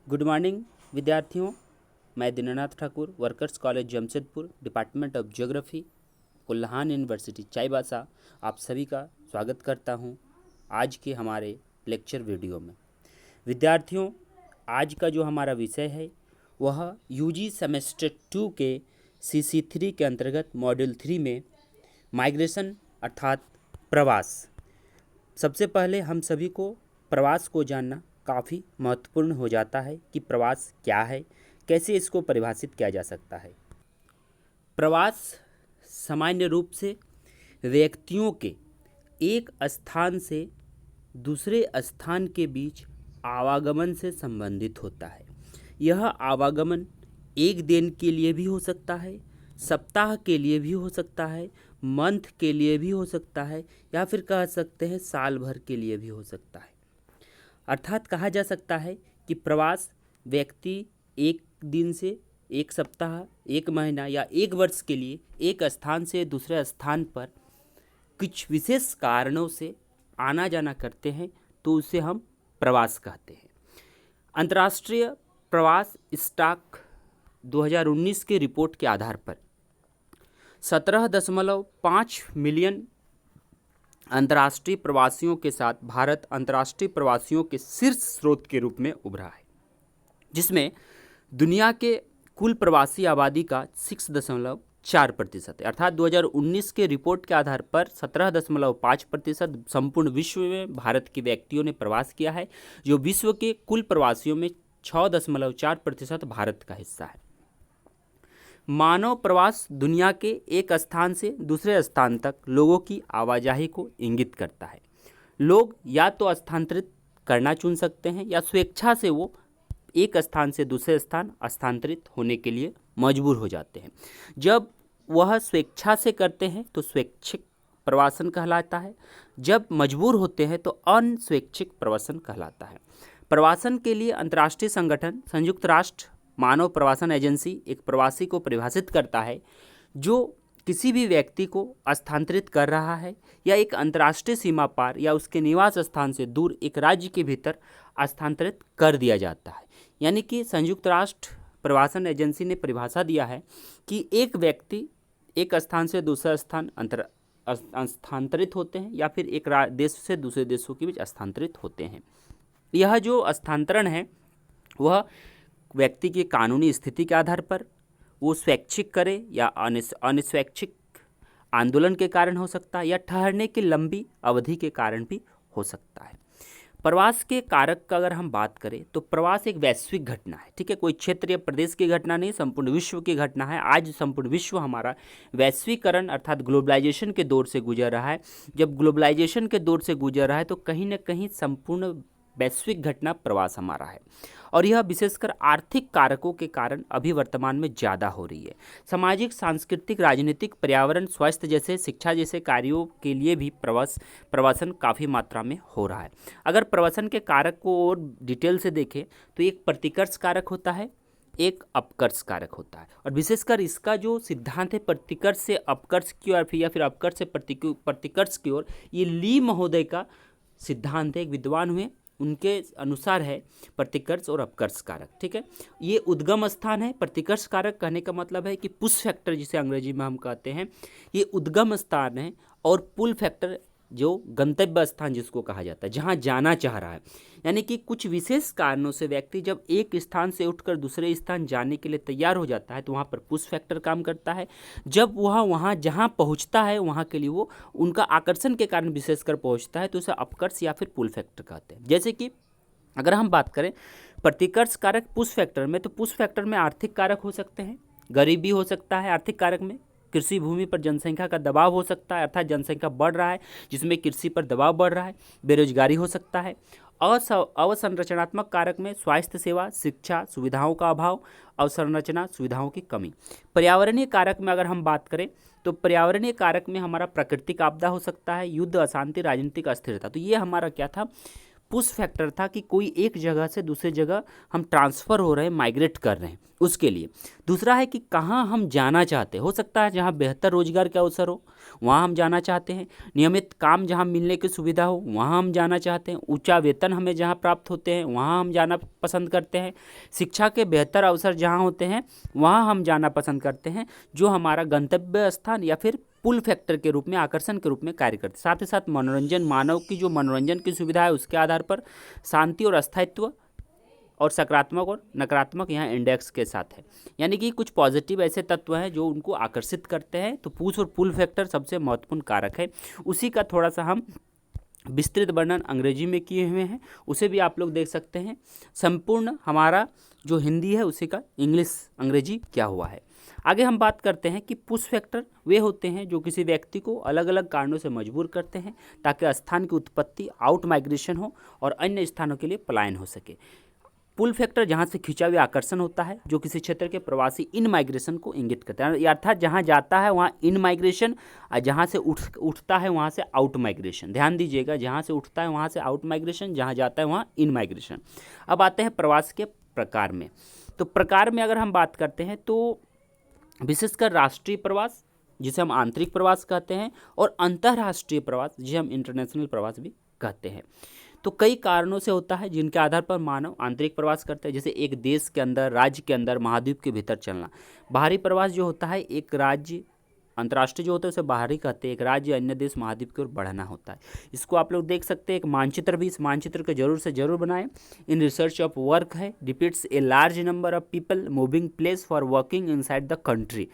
Good morning विद्यार्थियों। मैं Dinanath Thakur, workers college Jamshedpur, department of geography, Kolhan university Chaibasa, आप सभी का स्वागत करता हूं आज के हमारे लेक्चर वीडियो में। विद्यार्थियों, आज का जो हमारा विषय है वह यूजी सेमेस्टर 2 के CC3 के अंतर्गत मॉड्यूल 3 में माइग्रेशन अर्थात प्रवास। सबसे पहले हम सभी को प्रवास को जानना काफ़ी महत्वपूर्ण हो जाता है कि प्रवास क्या है, कैसे इसको परिभाषित किया जा सकता है। प्रवास सामान्य रूप से व्यक्तियों के एक स्थान से दूसरे स्थान के बीच आवागमन से संबंधित होता है। यह आवागमन एक दिन के लिए भी हो सकता है, सप्ताह के लिए भी हो सकता है, मंथ के लिए भी हो सकता है, या फिर कह सकते हैं साल भर के लिए भी हो सकता है। अर्थात कहा जा सकता है कि प्रवास व्यक्ति एक दिन से एक सप्ताह, एक महीना या एक वर्ष के लिए एक स्थान से दूसरे स्थान पर कुछ विशेष कारणों से आना जाना करते हैं, तो उसे हम प्रवास कहते हैं। अंतर्राष्ट्रीय प्रवास स्टॉक 2019 के रिपोर्ट के आधार पर 17.5 मिलियन अंतर्राष्ट्रीय प्रवासियों के साथ भारत अंतर्राष्ट्रीय प्रवासियों के शीर्ष स्रोत के रूप में उभरा है, जिसमें दुनिया के कुल प्रवासी आबादी का 6.4% है। अर्थात 2019 के रिपोर्ट के आधार पर 17.5% संपूर्ण विश्व में भारत के व्यक्तियों ने प्रवास किया है, जो विश्व के कुल प्रवासियों में 6.4% भारत का हिस्सा है। मानव प्रवास दुनिया के एक स्थान से दूसरे स्थान तक लोगों की आवाजाही को इंगित करता है। लोग या तो स्थानांतरित करना चुन सकते हैं या स्वेच्छा से वो एक स्थान से दूसरे स्थान स्थानांतरित होने के लिए मजबूर हो जाते हैं। जब वह स्वेच्छा से करते हैं तो स्वैच्छिक प्रवासन कहलाता है, जब मजबूर होते हैं तो अनस्वैच्छिक प्रवासन कहलाता है। प्रवासन के लिए अंतर्राष्ट्रीय संगठन संयुक्त राष्ट्र मानव प्रवासन एजेंसी एक प्रवासी को परिभाषित करता है जो किसी भी व्यक्ति को स्थानांतरित कर रहा है या एक अंतर्राष्ट्रीय सीमा पार या उसके निवास स्थान से दूर एक राज्य के भीतर स्थानांतरित कर दिया जाता है। यानी कि संयुक्त राष्ट्र प्रवासन एजेंसी ने परिभाषा दिया है कि एक व्यक्ति एक स्थान से दूसरा स्थान स्थानांतरित होते हैं या फिर एक देश से दूसरे देशों के बीच स्थानांतरित होते हैं। यह जो स्थानांतरण है वह व्यक्ति की कानूनी स्थिति के आधार पर वो स्वैच्छिक करे या अनिस्वैच्छिक आंदोलन के कारण हो सकता है या ठहरने की लंबी अवधि के कारण भी हो सकता है। प्रवास के कारक का अगर हम बात करें तो प्रवास एक वैश्विक घटना है, ठीक है। कोई क्षेत्र या प्रदेश की घटना नहीं, संपूर्ण विश्व की घटना है। आज संपूर्ण विश्व हमारा वैश्वीकरण अर्थात ग्लोबलाइजेशन के दौर से गुजर रहा है। जब ग्लोबलाइजेशन के दौर से गुजर रहा है तो कहीं ना कहीं संपूर्ण वैश्विक घटना प्रवास हमारा है, और यह विशेषकर आर्थिक कारकों के कारण अभी वर्तमान में ज़्यादा हो रही है। सामाजिक, सांस्कृतिक, राजनीतिक, पर्यावरण, स्वास्थ्य जैसे शिक्षा जैसे कार्यों के लिए भी प्रवासन काफ़ी मात्रा में हो रहा है। अगर प्रवासन के कारक को और डिटेल से देखें तो एक प्रतिकर्ष कारक होता है, एक अपकर्ष कारक होता है, और विशेषकर इसका जो सिद्धांत है प्रतिकर्ष से अपकर्ष की ओर या फिर अपकर्ष से प्रतिकर्ष की ओर, ये ली महोदय का सिद्धांत है। एक विद्वान हुए, उनके अनुसार है प्रतिकर्ष और अपकर्ष कारक, ठीक है। ये उद्गम स्थान है। प्रतिकर्ष कारक कहने का मतलब है कि पुश फैक्टर जिसे अंग्रेजी में हम कहते हैं, ये उद्गम स्थान है, और पुल फैक्टर जो गंतव्य स्थान जिसको कहा जाता है, जहाँ जाना चाह रहा है। यानी कि कुछ विशेष कारणों से व्यक्ति जब एक स्थान से उठकर दूसरे स्थान जाने के लिए तैयार हो जाता है तो वहाँ पर पुश फैक्टर काम करता है। जब वह वहाँ जहाँ पहुँचता है वहाँ के लिए वो उनका आकर्षण के कारण विशेषकर पहुँचता है तो उसे अपकर्ष या फिर पुल फैक्टर कहते हैं। जैसे कि अगर हम बात करें प्रतिकर्ष कारक पुश फैक्टर में, तो पुश फैक्टर में आर्थिक कारक हो सकते हैं, गरीबी हो सकता है आर्थिक कारक में, कृषि भूमि पर जनसंख्या का दबाव हो सकता है अर्थात जनसंख्या बढ़ रहा है जिसमें कृषि पर दबाव बढ़ रहा है, बेरोजगारी हो सकता है। अवसंरचनात्मक कारक में स्वास्थ्य सेवा, शिक्षा सुविधाओं का अभाव, अवसंरचना सुविधाओं की कमी। पर्यावरणीय कारक में अगर हम बात करें तो पर्यावरणीय कारक में हमारा प्राकृतिक आपदा हो सकता है, युद्ध, अशांति, राजनीतिक अस्थिरता। तो ये हमारा क्या था, पुश फैक्टर था कि कोई एक जगह से दूसरी जगह हम ट्रांसफ़र हो रहे हैं, माइग्रेट कर रहे हैं, उसके लिए। दूसरा है कि कहाँ हम जाना चाहते हैं, हो सकता है जहाँ बेहतर रोजगार के अवसर हो वहाँ हम जाना चाहते हैं, नियमित काम जहाँ मिलने की सुविधा हो वहाँ हम जाना चाहते हैं, ऊंचा वेतन हमें जहाँ प्राप्त होते हैं वहाँ हम जाना पसंद करते हैं, शिक्षा के बेहतर अवसर जहाँ होते हैं वहाँ हम जाना पसंद करते हैं, जो हमारा गंतव्य स्थान या फिर पुल फैक्टर के रूप में, आकर्षण के रूप में कार्य करते हैं। साथ ही साथ मनोरंजन, मानव की जो मनोरंजन की सुविधा है उसके आधार पर शांति और अस्थायित्व, और सकारात्मक और नकारात्मक यहाँ इंडेक्स के साथ है, यानी कि कुछ पॉजिटिव ऐसे तत्व हैं जो उनको आकर्षित करते हैं। तो पुश और पुल फैक्टर सबसे महत्वपूर्ण कारक है। उसी का थोड़ा सा हम विस्तृत वर्णन अंग्रेजी में किए हुए हैं, उसे भी आप लोग देख सकते हैं। संपूर्ण हमारा जो हिंदी है उसी का इंग्लिश अंग्रेजी क्या हुआ है। आगे हम बात करते हैं कि पुश फैक्टर वे होते हैं जो किसी व्यक्ति को अलग अलग कारणों से मजबूर करते हैं ताकि स्थान की उत्पत्ति, आउट माइग्रेशन हो और अन्य स्थानों के लिए पलायन हो सके। पुल फैक्टर जहाँ से खिंचा हुआ आकर्षण होता है जो किसी क्षेत्र के प्रवासी इन माइग्रेशन को इंगित करता है, अर्थात जहाँ जाता है वहाँ इन माइग्रेशन, और जहाँ से उठता है वहाँ से आउट माइग्रेशन। ध्यान दीजिएगा, जहाँ से उठता है वहाँ से आउट माइग्रेशन, जहाँ जाता है वहाँ इन माइग्रेशन। अब आते हैं प्रवास के प्रकार में। तो प्रकार में अगर हम बात करते हैं तो विशेषकर राष्ट्रीय प्रवास जिसे हम आंतरिक प्रवास कहते हैं, और अंतर्राष्ट्रीय प्रवास जिसे हम इंटरनेशनल प्रवास भी कहते हैं। तो कई कारणों से होता है जिनके आधार पर मानव आंतरिक प्रवास करते हैं, जैसे एक देश के अंदर, राज्य के अंदर, महाद्वीप के भीतर चलना। बाहरी प्रवास जो होता है, एक राज्य, अंतर्राष्ट्रीय जो होता है उसे बाहरी कहते हैं, एक राज्य अन्य देश महाद्वीप की ओर बढ़ना होता है। इसको आप लोग देख सकते हैं, एक मानचित्र भी, इस मानचित्र को जरूर से जरूर बनाएं। इन रिसर्च ऑफ वर्क है, depicts a large number of people moving place for working inside the country.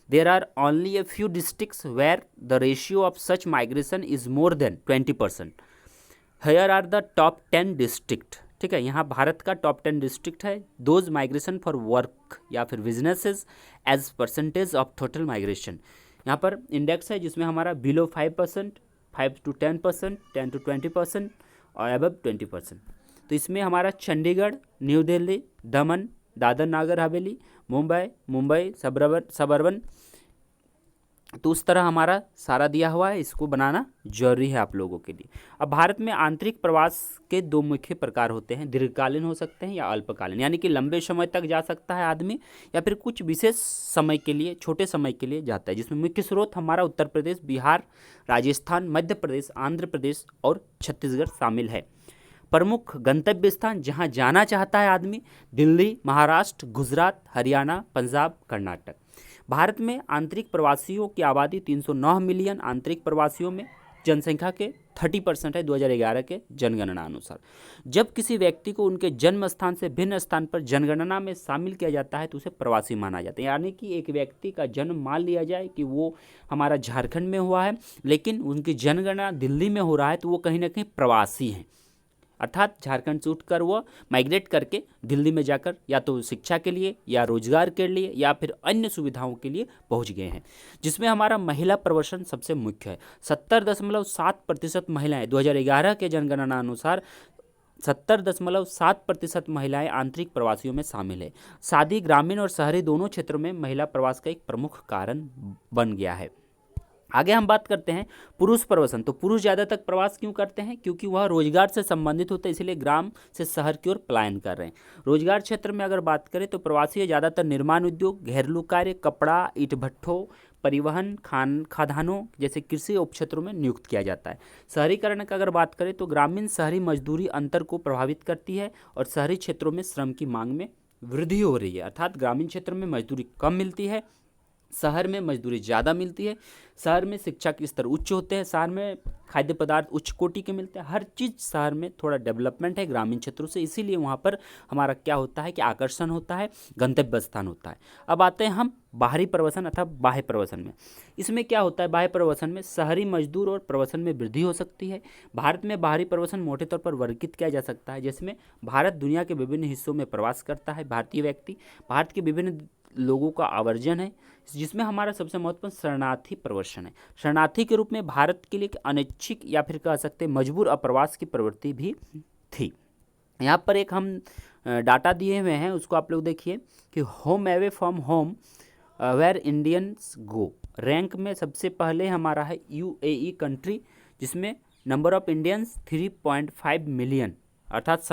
There are only a few districts where the ratio of such migration is more than 20%. Here are the top 10 district। ठीक है, यहाँ भारत का top 10 district है। Those migration for work या फिर businesses as percentage of total migration. यहाँ पर index है जिसमें हमारा बिलो 5%, 5 to 10%, 10 to 20% और अबव 20%। तो इसमें हमारा चंडीगढ़, न्यू दिल्ली, दमन, दादर नागर हवेली, मुंबई सबअर्बन, तो उस तरह हमारा सारा दिया हुआ है, इसको बनाना जरूरी है आप लोगों के लिए। अब भारत में आंतरिक प्रवास के दो मुख्य प्रकार होते हैं, दीर्घकालीन हो सकते हैं या अल्पकालीन, यानी कि लंबे समय तक जा सकता है आदमी या फिर कुछ विशेष समय के लिए, छोटे समय के लिए जाता है, जिसमें मुख्य स्रोत हमारा उत्तर प्रदेश, बिहार, राजस्थान, मध्य प्रदेश, आंध्र प्रदेश और छत्तीसगढ़ शामिल है। प्रमुख गंतव्य स्थान जहां जाना चाहता है आदमी, दिल्ली, महाराष्ट्र, गुजरात, हरियाणा, पंजाब, कर्नाटक। भारत में आंतरिक प्रवासियों की आबादी 309 मिलियन आंतरिक प्रवासियों में जनसंख्या के 30% है 2011 के जनगणना अनुसार। जब किसी व्यक्ति को उनके जन्म स्थान से भिन्न स्थान पर जनगणना में शामिल किया जाता है तो उसे प्रवासी माना जाता है। यानी कि एक व्यक्ति का जन्म मान लिया जाए कि वो हमारा झारखंड में हुआ है, लेकिन उनकी जनगणना दिल्ली में हो रहा है, तो वो कहीं ना कहीं प्रवासी हैं, अर्थात झारखंड से उठकर वो माइग्रेट करके दिल्ली में जाकर या तो शिक्षा के लिए या रोजगार के लिए या फिर अन्य सुविधाओं के लिए पहुंच गए हैं। जिसमें हमारा महिला प्रवर्सन सबसे मुख्य है। 70.7% महिलाएं 2011 के जनगणना अनुसार 70.7% महिलाएं आंतरिक प्रवासियों में शामिल है। शादी ग्रामीण और शहरी दोनों क्षेत्रों में महिला प्रवास का एक प्रमुख कारण बन गया है। आगे हम बात करते हैं पुरुष प्रवासन। तो पुरुष ज़्यादा तक प्रवास क्यों करते हैं? क्योंकि वह रोजगार से संबंधित होते हैं, इसलिए ग्राम से शहर की ओर पलायन कर रहे हैं। रोजगार क्षेत्र में अगर बात करें तो प्रवासी ज़्यादातर निर्माण उद्योग, घरेलू कार्य, कपड़ा, ईंट भट्ठों, परिवहन, खादानों जैसे कृषि उपक्षेत्रों में नियुक्त किया जाता है। शहरीकरण का अगर बात करें तो ग्रामीण शहरी मजदूरी अंतर को प्रभावित करती है और शहरी क्षेत्रों में श्रम की मांग में वृद्धि हो रही है, अर्थात ग्रामीण क्षेत्र में मजदूरी कम मिलती है, शहर में मजदूरी ज़्यादा मिलती है। शहर में शिक्षा के स्तर उच्च होते हैं, शहर में खाद्य पदार्थ उच्च कोटि के मिलते हैं, हर चीज़ शहर में थोड़ा डेवलपमेंट है ग्रामीण क्षेत्रों से, इसीलिए वहाँ पर हमारा क्या होता है कि आकर्षण होता है, गंतव्य स्थान होता है। अब आते हैं हम बाहरी प्रवासन अथवा बाह्य प्रवासन में। इसमें क्या होता है? बाह्य प्रवासन में शहरी मजदूर और प्रवासन में वृद्धि हो सकती है। भारत में बाहरी प्रवासन मोटे तौर पर वर्गीकृत किया जा सकता है, जिसमें भारत दुनिया के विभिन्न हिस्सों में प्रवास करता है भारतीय व्यक्ति, भारत के विभिन्न लोगों का आवर्जन है, जिसमें हमारा सबसे महत्वपूर्ण शरणार्थी प्रवर्सन है। शरणार्थी के रूप में भारत के लिए अनैच्छिक या फिर कह सकते हैं मजबूर अप्रवास की प्रवृत्ति भी थी। यहाँ पर एक हम डाटा दिए हुए हैं, उसको आप लोग देखिए कि home away from home where Indians go, rank में सबसे पहले हमारा है यूएई कंट्री, जिसमें नंबर ऑफ इंडियंस 3.5 मिलियन अर्थात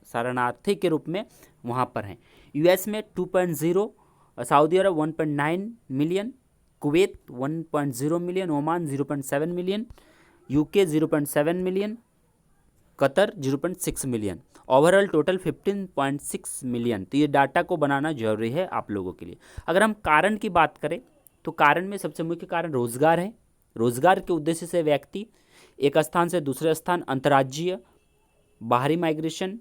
शरणार्थी के रूप में वहाँ पर हैं। यूएस में 2.0, सऊदी अरब 1.9 million, Kuwait 1.0 million, Oman 0.7 million, UK 0.7 million, Qatar 0.6 million, overall total 15.6 million. तो ये डाटा को बनाना जरूरी है आप लोगों के लिए। अगर हम कारण की बात करें तो कारण में सबसे मुख्य कारण रोजगार है। रोजगार के उद्देश्य से व्यक्ति एक स्थान से दूसरे स्थान, अंतर्राज्यीय, बाहरी माइग्रेशन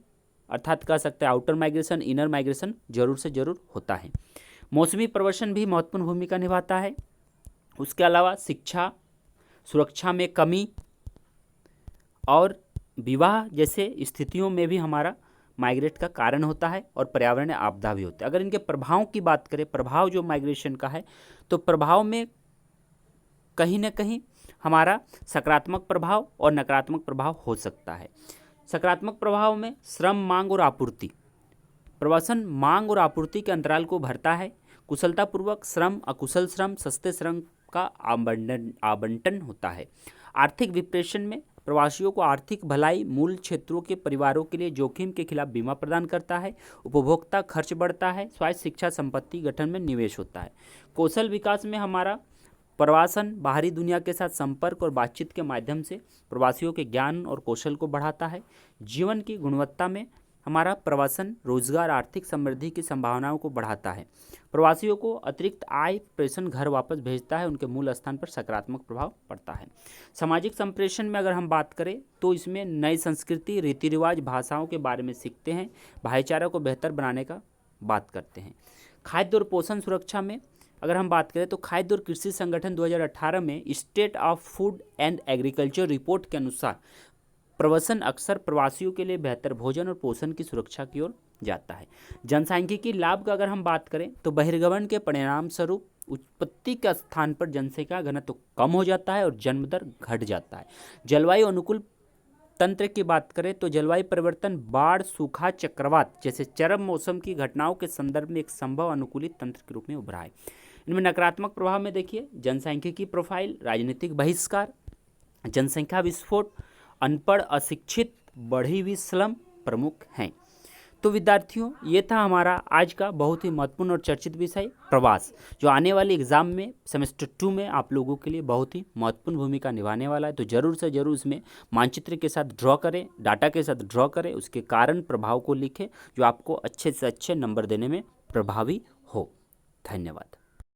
अर्थात कह सकते हैं आउटर माइग्रेशन, इनर माइग्रेशन जरूर से जरूर होता है। मौसमी प्रवसन भी महत्वपूर्ण भूमिका निभाता है। उसके अलावा शिक्षा, सुरक्षा में कमी और विवाह जैसे स्थितियों में भी हमारा माइग्रेट का कारण होता है और पर्यावरण आपदा भी होता है। अगर इनके प्रभाव की बात करें, प्रभाव जो माइग्रेशन का है, तो प्रभाव में कहीं ना कहीं हमारा सकारात्मक प्रभाव और नकारात्मक प्रभाव हो सकता है। सकारात्मक प्रभाव में श्रम, मांग और आपूर्ति। प्रवसन मांग और आपूर्ति के अंतराल को भरता है। कुशलतापूर्वक श्रम, अकुशल श्रम, सस्ते श्रम का आवंटन होता है। आर्थिक विप्रेशन में प्रवासियों को आर्थिक भलाई, मूल क्षेत्रों के परिवारों के लिए जोखिम के खिलाफ बीमा प्रदान करता है। उपभोक्ता खर्च बढ़ता है। स्वास्थ्य, शिक्षा, संपत्ति गठन में निवेश होता है। कौशल विकास में हमारा प्रवासन बाहरी दुनिया के साथ संपर्क और बातचीत के माध्यम से प्रवासियों के ज्ञान और कौशल को बढ़ाता है। जीवन की गुणवत्ता में हमारा प्रवासन रोजगार, आर्थिक समृद्धि की संभावनाओं को बढ़ाता है। प्रवासियों को अतिरिक्त आय, प्रेषण घर वापस भेजता है, उनके मूल स्थान पर सकारात्मक प्रभाव पड़ता है। सामाजिक संप्रेषण में अगर हम बात करें तो इसमें नई संस्कृति, रीति रिवाज, भाषाओं के बारे में सीखते हैं, भाईचारा को बेहतर बनाने का बात करते हैं। खाद्य और पोषण सुरक्षा में अगर हम बात करें तो खाद्य और कृषि संगठन 2018 में state of food and agriculture report के अनुसार प्रवसन अक्सर प्रवासियों के लिए बेहतर भोजन और पोषण की सुरक्षा की ओर जाता है। जनसांख्यिकी लाभ का अगर हम बात करें तो बहिर्गमन के परिणाम स्वरूप उत्पत्ति के स्थान पर जनसंख्या घनत्व कम हो जाता है और जन्म दर घट जाता है। जलवायु अनुकूल तंत्र की बात करें तो जलवायु परिवर्तन, बाढ़, सूखा, चक्रवात जैसे चरम मौसम की घटनाओं के संदर्भ में एक संभव अनुकूलित तंत्र के रूप में उभरा है। इनमें नकारात्मक प्रभाव में देखिए जनसांख्यिकी प्रोफाइल, राजनीतिक बहिष्कार, जनसंख्या विस्फोट, अनपढ़, अशिक्षित, बढ़ी हुई श्रम प्रमुख हैं। तो विद्यार्थियों, ये था हमारा आज का बहुत ही महत्वपूर्ण और चर्चित विषय प्रवास, जो आने वाले एग्जाम में सेमेस्टर 2 में आप लोगों के लिए बहुत ही महत्वपूर्ण भूमिका निभाने वाला है। तो जरूर से जरूर इसमें मानचित्र के साथ ड्रॉ करें, डाटा के साथ ड्रॉ करें, उसके कारण प्रभाव को लिखें, जो आपको अच्छे से अच्छे नंबर देने में प्रभावी हो। धन्यवाद।